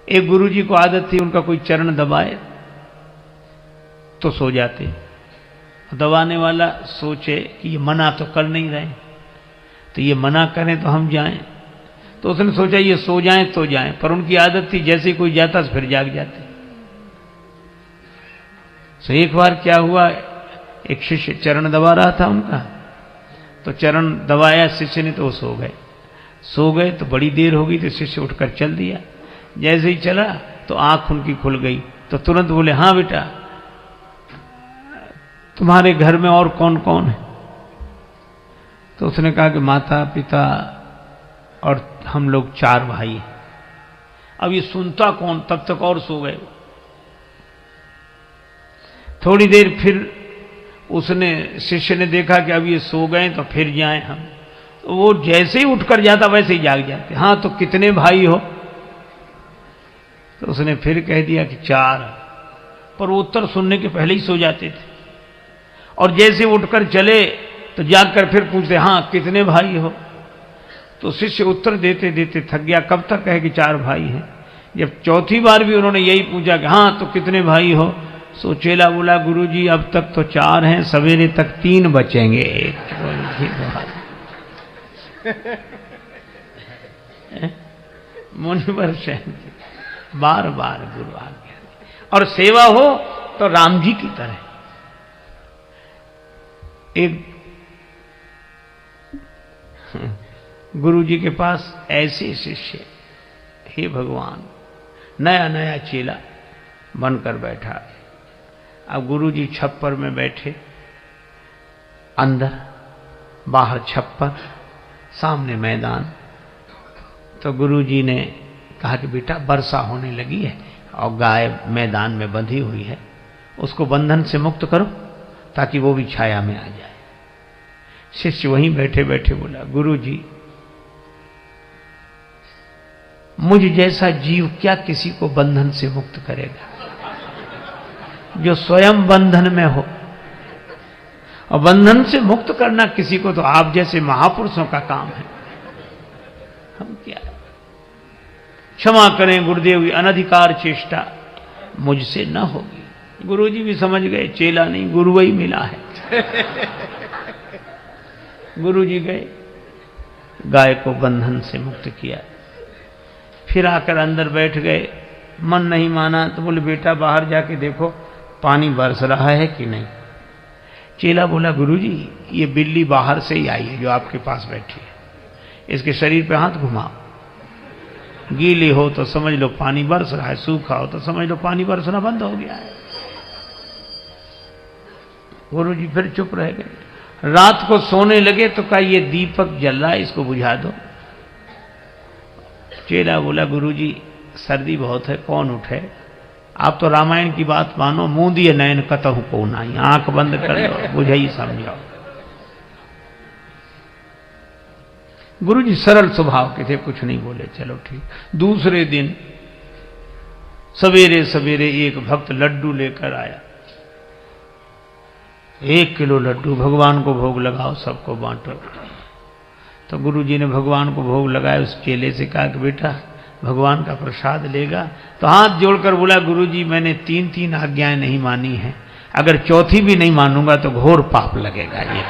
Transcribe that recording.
एक गुरुजी को आदत थी, उनका कोई चरण दबाए तो सो जाते। दबाने वाला सोचे कि ये मना तो कर नहीं रहे, तो ये मना करें तो हम जाएं, तो उसने सोचा ये सो जाएं तो जाएं, पर उनकी आदत थी जैसे कोई जाता तो फिर जाग जाते। तो एक बार क्या हुआ, एक शिष्य चरण दबा रहा था उनका, तो चरण दबाया शिष्य ने तो वो सो गए तो बड़ी देर हो गई, तो शिष्य उठकर चल दिया। जैसे ही चला तो आंख उनकी खुल गई, तो तुरंत बोले, हाँ बेटा तुम्हारे घर में और कौन कौन है? तो उसने कहा कि माता पिता और हम लोग 4 भाई हैं। अब ये सुनता कौन, तब तक और सो गए। थोड़ी देर फिर उसने शिष्य ने देखा कि अब ये सो गए तो फिर जाएं हम, तो वो जैसे ही उठकर जाता वैसे ही जाग जाते। हाँ तो कितने भाई हो? तो उसने फिर कह दिया कि 4, पर वो उत्तर सुनने के पहले ही सो जाते थे। और जैसे उठकर चले तो जागकर फिर पूछते, हाँ कितने भाई हो? तो शिष्य उत्तर देते देते थक गया, कब तक कहे कि 4 भाई हैं। जब चौथी बार भी उन्होंने यही पूछा कि हाँ तो कितने भाई हो, सो चेला बोला, गुरुजी अब तक तो 4 हैं, सवेरे तक 3 बचेंगे। मुनिवर शयन बार बार गुरु आज्ञा, और सेवा हो तो राम जी की तरह। एक गुरु जी के पास ऐसे शिष्य, हे भगवान, नया नया चेला बनकर बैठा। अब गुरु जी छप्पर में बैठे, अंदर बाहर छप्पर, सामने मैदान। तो गुरु जी ने कहा कि बेटा वर्षा होने लगी है और गाय मैदान में बंधी हुई है, उसको बंधन से मुक्त करो ताकि वो भी छाया में आ जाए। शिष्य वहीं बैठे बैठे बोला, गुरु जी मुझ जैसा जीव क्या किसी को बंधन से मुक्त करेगा, जो स्वयं बंधन में हो। और बंधन से मुक्त करना किसी को तो आप जैसे महापुरुषों का काम है, हम क्या। क्षमा करें गुरुदेव, अनधिकार चेष्टा मुझसे न होगी। गुरुजी भी समझ गए चेला नहीं गुरु ही मिला है। गुरुजी गए, गाय को बंधन से मुक्त किया, फिर आकर अंदर बैठ गए। मन नहीं माना तो बोले, बेटा बाहर जाके देखो पानी बरस रहा है कि नहीं। चेला बोला, गुरुजी ये बिल्ली बाहर से ही आई है जो आपके पास बैठी है, इसके शरीर पे हाथ घुमाओ, गीली हो तो समझ लो पानी बरस रहा है, सूखा हो तो समझ लो पानी बरसना बंद हो गया है। गुरुजी फिर चुप रह गए। रात को सोने लगे तो कहा ये दीपक जल रहा है, इसको बुझा दो। चेला बोला, गुरुजी सर्दी बहुत है, कौन उठे? आप तो रामायण की बात मानो, मुंह दिए नयन कतहु को नहीं, आंख बंद कर लो, बुझाई समझाओ। गुरुजी सरल स्वभाव के थे, कुछ नहीं बोले, चलो ठीक। दूसरे दिन सवेरे सवेरे एक भक्त लड्डू लेकर आया, 1 किलो लड्डू, भगवान को भोग लगाओ, सबको बांटो। तो गुरुजी ने भगवान को भोग लगाया। उस चेले से कहा कि बेटा भगवान का प्रसाद लेगा? तो हाथ जोड़कर बोला, गुरुजी मैंने 3 आज्ञाएं नहीं मानी हैं, अगर चौथी भी नहीं मानूंगा तो घोर पाप लगेगा। ये